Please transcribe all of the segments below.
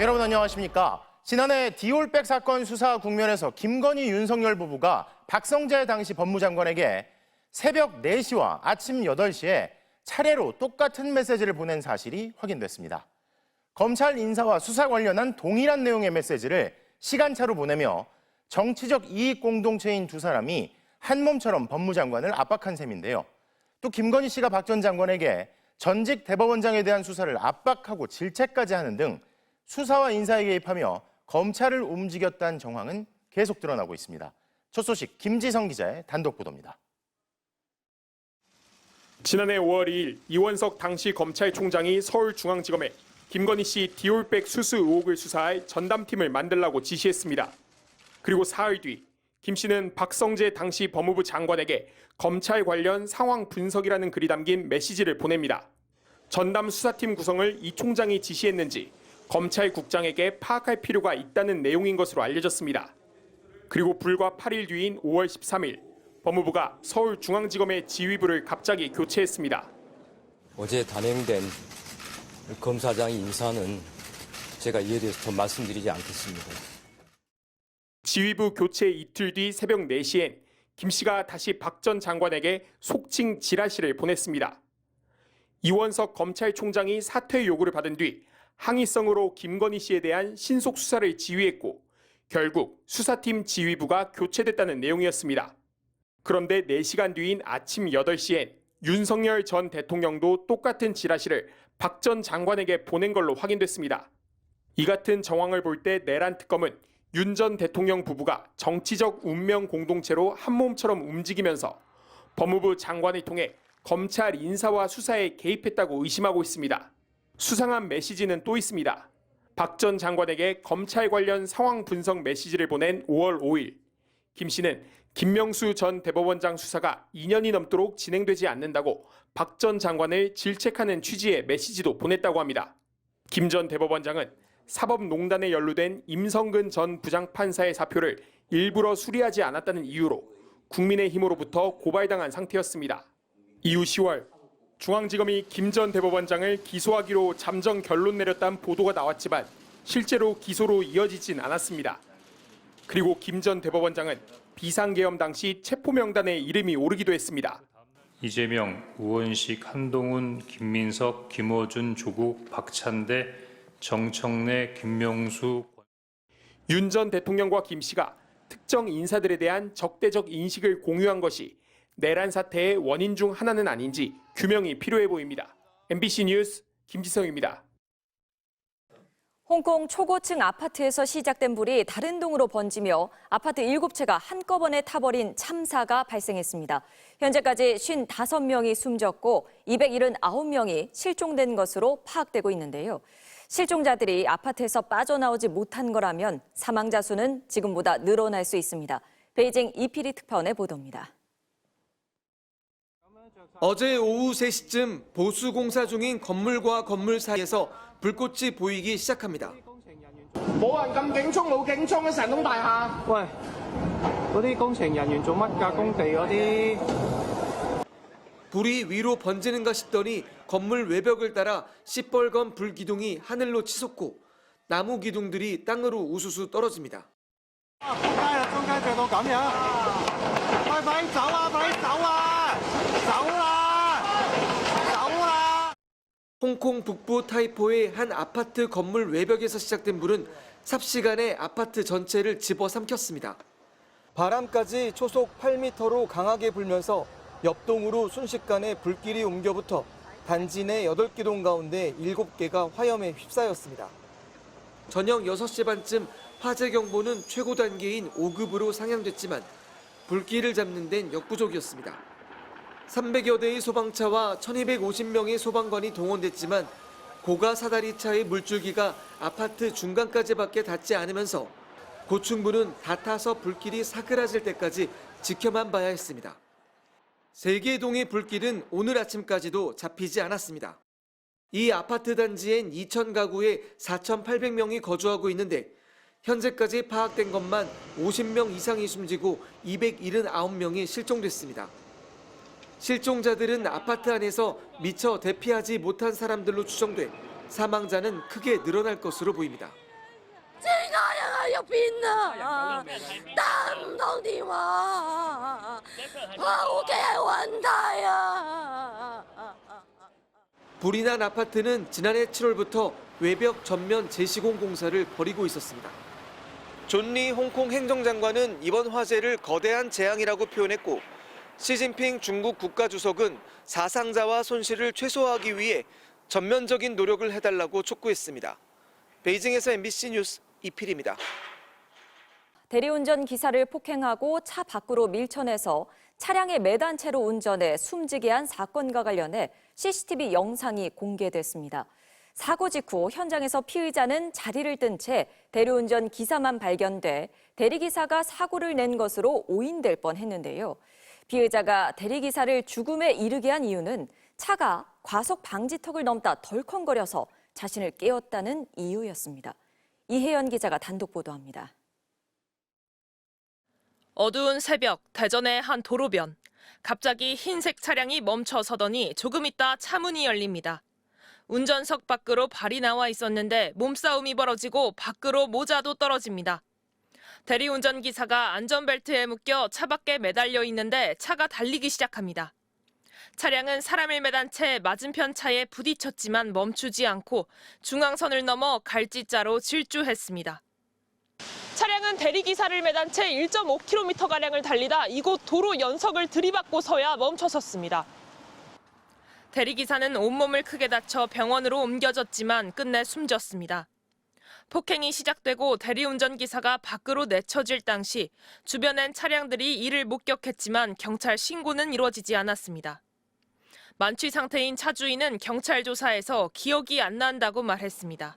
여러분 안녕하십니까? 지난해 디올백 사건 수사 국면에서 김건희, 윤석열 부부가 박성재 당시 법무장관에게 새벽 4시와 아침 8시에 차례로 똑같은 메시지를 보낸 사실이 확인됐습니다. 검찰 인사와 수사 관련한 동일한 내용의 메시지를 시간차로 보내며 정치적 이익 공동체인 두 사람이 한 몸처럼 법무장관을 압박한 셈인데요. 또 김건희 씨가 박 전 장관에게 전직 대법원장에 대한 수사를 압박하고 질책까지 하는 등 수사와 인사에 개입하며 검찰을 움직였다는 정황은 계속 드러나고 있습니다. 첫 소식 김지성 기자의 단독 보도입니다. 지난해 5월 2일 이원석 당시 검찰총장이 서울중앙지검에 김건희 씨 디올백 수수 의혹을 수사할 전담팀을 만들라고 지시했습니다. 그리고 사흘 뒤 김 씨는 박성재 당시 법무부 장관에게 검찰 관련 상황 분석이라는 글이 담긴 메시지를 보냅니다. 전담 수사팀 구성을 이 총장이 지시했는지 검찰국장에게 파악할 필요가 있다는 내용인 것으로 알려졌습니다. 그리고 불과 8일 뒤인 5월 13일 법무부가 서울중앙지검의 지휘부를 갑자기 교체했습니다. 어제 단행된 검사장의 인사는 제가 이에 대해서 더 말씀드리지 않겠습니다. 지휘부 교체 이틀 뒤 새벽 4시엔 김 씨가 다시 박 전 장관에게 속칭 지라시를 보냈습니다. 이원석 검찰총장이 사퇴 요구를 받은 뒤 항의성으로 김건희 씨에 대한 신속 수사를 지휘했고 결국 수사팀 지휘부가 교체됐다는 내용이었습니다. 그런데 4시간 뒤인 아침 8시엔 윤석열 전 대통령도 똑같은 지라시를 박 전 장관에게 보낸 걸로 확인됐습니다. 이 같은 정황을 볼 때 내란 특검은 윤 전 대통령 부부가 정치적 운명 공동체로 한 몸처럼 움직이면서 법무부 장관을 통해 검찰 인사와 수사에 개입했다고 의심하고 있습니다. 수상한 메시지는 또 있습니다. 박 전 장관에게 검찰 관련 상황 분석 메시지를 보낸 5월 5일 김 씨는 김명수 전 대법원장 수사가 2년이 넘도록 진행되지 않는다고 박 전 장관을 질책하는 취지의 메시지도 보냈다고 합니다. 김 전 대법원장은 사법농단에 연루된 임성근 전 부장판사의 사표를 일부러 수리하지 않았다는 이유로 국민의힘으로부터 고발당한 상태였습니다. 이후 10월 중앙지검이 김 전 대법원장을 기소하기로 잠정 결론 내렸다는 보도가 나왔지만 실제로 기소로 이어지진 않았습니다. 그리고 김 전 대법원장은 비상계엄 당시 체포명단에 이름이 오르기도 했습니다. 이재명, 우원식, 한동훈, 김민석, 김어준, 조국, 박찬대, 정청래, 김명수. 윤 전 대통령과 김 씨가 특정 인사들에 대한 적대적 인식을 공유한 것이 내란 사태의 원인 중 하나는 아닌지 규명이 필요해 보입니다. MBC 뉴스 김지성입니다. 홍콩 초고층 아파트에서 시작된 불이 다른 동으로 번지며 아파트 7채가 한꺼번에 타버린 참사가 발생했습니다. 현재까지 55명이 숨졌고 279명이 실종된 것으로 파악되고 있는데요. 실종자들이 아파트에서 빠져나오지 못한 거라면 사망자 수는 지금보다 늘어날 수 있습니다. 베이징 이피리 특파원의 보도입니다. 어제 오후 3시쯤 보수공사 중인 건물과 건물 사이에서 불꽃이 보이기 시작합니다. 冇人咁警聰冇警聰嘅成棟大廈。喂，嗰啲工程人員做乜㗎？工地嗰啲。 불이 위로 번지는가 싶더니 건물 외벽을 따라 시뻘건 불 기둥이 하늘로 치솟고 나무 기둥들이 땅으로 우수수 떨어집니다. 홍콩 북부 타이포의 한 아파트 건물 외벽에서 시작된 불은 삽시간에 아파트 전체를 집어삼켰습니다. 바람까지 초속 8m로 강하게 불면서 옆동으로 순식간에 불길이 옮겨붙어 단지 내 8개 동 가운데 7개가 화염에 휩싸였습니다. 저녁 6시 반쯤 화재 경보는 최고 단계인 5급으로 상향됐지만 불길을 잡는 데는 역부족이었습니다. 300여 대의 소방차와 1250명의 소방관이 동원됐지만 고가 사다리차의 물줄기가 아파트 중간까지밖에 닿지 않으면서 고층부는 다 타서 불길이 사그라질 때까지 지켜만 봐야 했습니다. 3개 동의 불길은 오늘 아침까지도 잡히지 않았습니다. 이 아파트 단지엔 2,000가구에 4,800명이 거주하고 있는데 현재까지 파악된 것만 50명 이상이 숨지고 279명이 실종됐습니다. 실종자들은 아파트 안에서 미처 대피하지 못한 사람들로 추정돼 사망자는 크게 늘어날 것으로 보입니다. 옆에 있나? 땅덩이 와. 오게 완다야. 불이 난 아파트는 지난해 7월부터 외벽 전면 재시공 공사를 벌이고 있었습니다. 존 리 홍콩 행정장관은 이번 화재를 거대한 재앙이라고 표현했고 시진핑 중국 국가주석은 사상자와 손실을 최소화하기 위해 전면적인 노력을 해달라고 촉구했습니다. 베이징에서 MBC 뉴스 이필입니다. 대리운전 기사를 폭행하고 차 밖으로 밀쳐내서 차량에 매단 채로 운전해 숨지게 한 사건과 관련해 CCTV 영상이 공개됐습니다. 사고 직후 현장에서 피의자는 자리를 뜬 채 대리운전 기사만 발견돼 대리기사가 사고를 낸 것으로 오인될 뻔했는데요. 피의자가 대리기사를 죽음에 이르게 한 이유는 차가 과속 방지턱을 넘다 덜컹거려서 자신을 깨웠다는 이유였습니다. 이혜연 기자가 단독 보도합니다. 어두운 새벽 대전의 한 도로변. 갑자기 흰색 차량이 멈춰 서더니 조금 있다 차 문이 열립니다. 운전석 밖으로 발이 나와 있었는데 몸싸움이 벌어지고 밖으로 모자도 떨어집니다. 대리운전 기사가 안전벨트에 묶여 차 밖에 매달려 있는데 차가 달리기 시작합니다. 차량은 사람을 매단 채 맞은편 차에 부딪혔지만 멈추지 않고 중앙선을 넘어 갈지자로 질주했습니다. 차량은 대리기사를 매단 채 1.5km가량을 달리다 이곳 도로 연석을 들이받고서야 멈춰섰습니다. 대리기사는 온몸을 크게 다쳐 병원으로 옮겨졌지만 끝내 숨졌습니다. 폭행이 시작되고 대리운전기사가 밖으로 내쳐질 당시 주변엔 차량들이 이를 목격했지만 경찰 신고는 이루어지지 않았습니다. 만취 상태인 차 주인은 경찰 조사에서 기억이 안 난다고 말했습니다.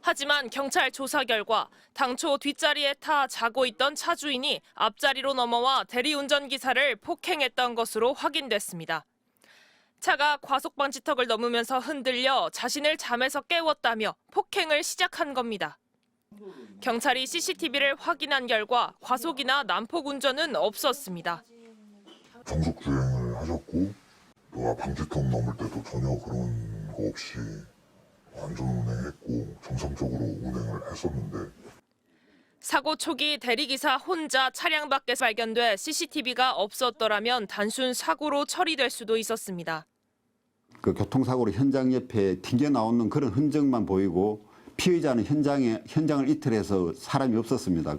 하지만 경찰 조사 결과 당초 뒷자리에 타 자고 있던 차 주인이 앞자리로 넘어와 대리운전기사를 폭행했던 것으로 확인됐습니다. 차가 과속방지턱을 넘으면서 흔들려 자신을 잠에서 깨웠다며 폭행을 시작한 겁니다. 경찰이 CCTV를 확인한 결과 과속이나 난폭 운전은 없었습니다. 정속 주행을 하셨고 또 방지턱 넘을 때도 전혀 그런 거 없이 안전운행했고 정상적으로 운행을 했었는데 사고 초기 대리기사 혼자 차량 밖에서 발견돼 CCTV가 없었더라면 단순 사고로 처리될 수도 있었습니다. 그 교통사고로 현장 옆에 튕겨나오는 그런 흔적만 보이고 피의자는 현장을 이틀해서 사람이 없었습니다.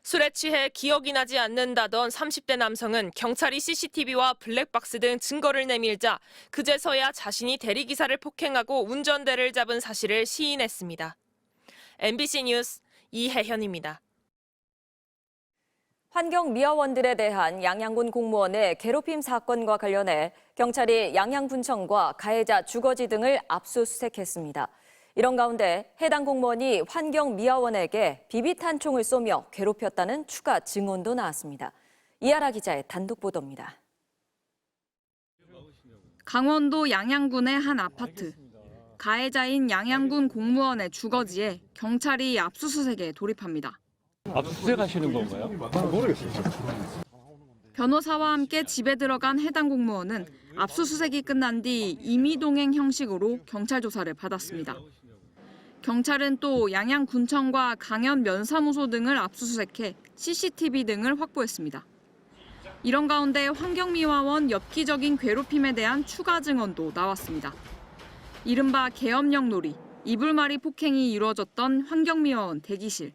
술에 취해 기억이 나지 않는다던 30대 남성은 경찰이 CCTV와 블랙박스 등 증거를 내밀자 그제서야 자신이 대리기사를 폭행하고 운전대를 잡은 사실을 시인했습니다. MBC 뉴스 이혜현입니다. 환경미화원들에 대한 양양군 공무원의 괴롭힘 사건과 관련해 경찰이 양양군청과 가해자 주거지 등을 압수수색했습니다. 이런 가운데 해당 공무원이 환경미화원에게 비비탄총을 쏘며 괴롭혔다는 추가 증언도 나왔습니다. 이하라 기자의 단독 보도입니다. 강원도 양양군의 한 아파트. 가해자인 양양군 공무원의 주거지에 경찰이 압수수색에 돌입합니다. 압수수색하시는 건가요? 모르겠어요. 변호사와 함께 집에 들어간 해당 공무원은 압수수색이 끝난 뒤 임의동행 형식으로 경찰 조사를 받았습니다. 경찰은 또 양양군청과 강연 면사무소 등을 압수수색해 CCTV 등을 확보했습니다. 이런 가운데 환경미화원 엽기적인 괴롭힘에 대한 추가 증언도 나왔습니다. 이른바 계엄령 놀이, 이불말이 폭행이 이루어졌던 환경미화원 대기실.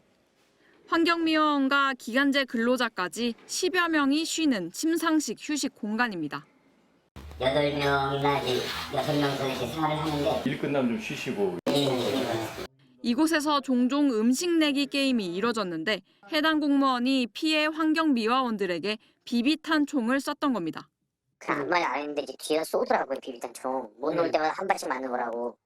환경미화원과 기간제 근로자까지 10여 명이 쉬는 침상식 휴식 공간입니다. 8명이나 6명서 이렇게 생활을 하는데 일 끝나면 좀 쉬시고. 이곳에서 종종 음식 내기 게임이 이뤄졌는데 해당 공무원이 피해 환경미화원들에게 비비탄 총을 쐈던 겁니다. 그냥 아무 말 안 했는데 이제 뒤에서 쏘더라고요. 비비탄 총. 못 놓을 때마다 한 발씩 맞는 거라고.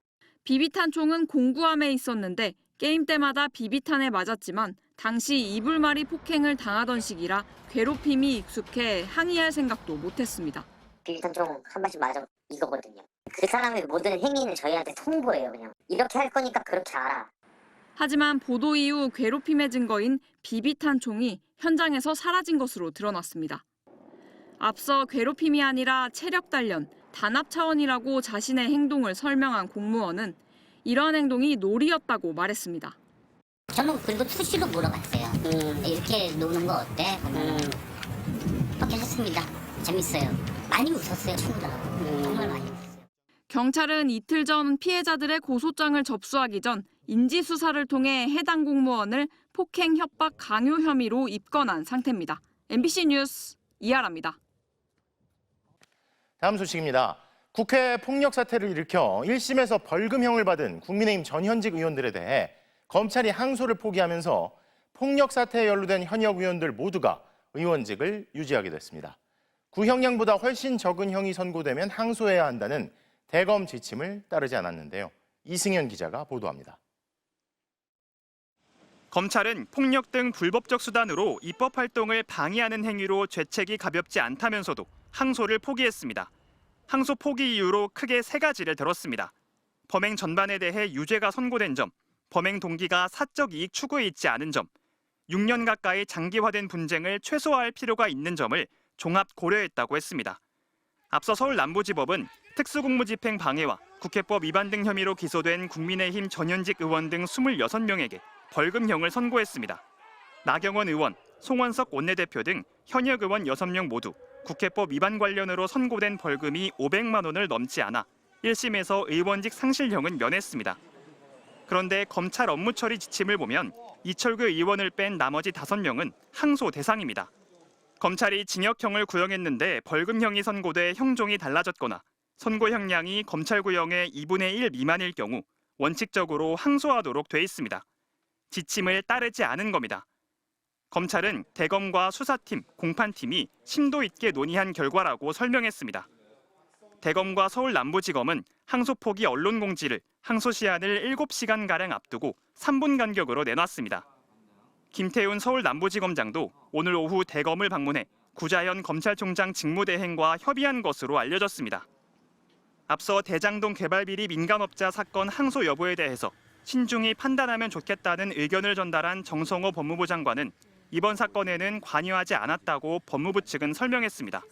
비비탄 총은 공구함에 있었는데 게임 때마다 비비탄에 맞았지만 당시 이불말이 폭행을 당하던 시기라 괴롭힘이 익숙해 항의할 생각도 못했습니다. 비비탄 총 한 발씩 맞아 이거거든요. 그 사람의 모든 행위는 저희한테 통보해요. 그냥 이렇게 할 거니까 그렇게 알아. 하지만 보도 이후 괴롭힘의 증거인 비비탄 총이 현장에서 사라진 것으로 드러났습니다. 앞서 괴롭힘이 아니라 체력 단련, 단합 차원이라고 자신의 행동을 설명한 공무원은 이러한 행동이 놀이였다고 말했습니다. 저는 그리고 수시로 물어봤어요. 이렇게 노는 거 어때? 괜찮습니다. 재밌어요. 많이 웃었어요, 친구들하고. 정말 많이 웃었어요. 경찰은 이틀 전 피해자들의 고소장을 접수하기 전 인지수사를 통해 해당 공무원을 폭행, 협박, 강요 혐의로 입건한 상태입니다. MBC 뉴스 이하라입니다. 다음 소식입니다. 국회 폭력 사태를 일으켜 1심에서 벌금형을 받은 국민의힘 전현직 의원들에 대해 검찰이 항소를 포기하면서 폭력 사태에 연루된 현역 의원들 모두가 의원직을 유지하게 됐습니다. 구형량보다 훨씬 적은 형이 선고되면 항소해야 한다는 대검 지침을 따르지 않았는데요. 이승현 기자가 보도합니다. 검찰은 폭력 등 불법적 수단으로 입법 활동을 방해하는 행위로 죄책이 가볍지 않다면서도 항소를 포기했습니다. 항소 포기 이유로 크게 3가지를 들었습니다. 범행 전반에 대해 유죄가 선고된 점, 범행 동기가 사적 이익 추구에 있지 않은 점, 6년 가까이 장기화된 분쟁을 최소화할 필요가 있는 점을 종합 고려했다고 했습니다. 앞서 서울 남부지법은 특수공무집행 방해와 국회법 위반 등 혐의로 기소된 국민의힘 전현직 의원 등 26명에게 벌금형을 선고했습니다. 나경원 의원, 송원석 원내대표 등 현역 의원 6명 모두 국회법 위반 관련으로 선고된 벌금이 500만 원을 넘지 않아 1심에서 의원직 상실형은 면했습니다. 그런데 검찰 업무 처리 지침을 보면 이철규 의원을 뺀 나머지 5명은 항소 대상입니다. 검찰이 징역형을 구형했는데 벌금형이 선고돼 형종이 달라졌거나 선고 형량이 검찰 구형의 2분의 1 미만일 경우 원칙적으로 항소하도록 돼 있습니다. 지침을 따르지 않은 겁니다. 검찰은 대검과 수사팀, 공판팀이 심도 있게 논의한 결과라고 설명했습니다. 대검과 서울 남부지검은 항소 포기 언론 공지를 항소 시한을 7시간가량 앞두고 3분 간격으로 내놨습니다. 김태훈 서울 남부지검장도 오늘 오후 대검을 방문해 구자현 검찰총장 직무대행과 협의한 것으로 알려졌습니다. 앞서 대장동 개발비리 민간업자 사건 항소 여부에 대해서 신중히 판단하면 좋겠다는 의견을 전달한 정성호 법무부 장관은 이번 사건에는 관여하지 않았다고 법무부 측은 설명했습니다.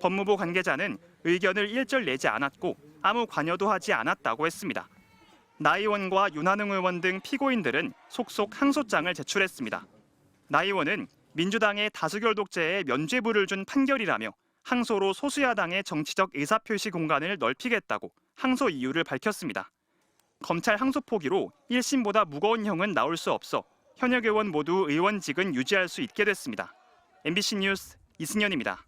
법무부 관계자는 의견을 일절 내지 않았고 아무 관여도 하지 않았다고 했습니다. 나 의원과 윤한흥 의원 등 피고인들은 속속 항소장을 제출했습니다. 나 의원은 민주당의 다수결 독재에 면죄부를 준 판결이라며 항소로 소수야당의 정치적 의사표시 공간을 넓히겠다고 항소 이유를 밝혔습니다. 검찰 항소 포기로 1심보다 무거운 형은 나올 수 없어 현역 의원 모두 의원직은 유지할 수 있게 됐습니다. MBC 뉴스 이승현입니다.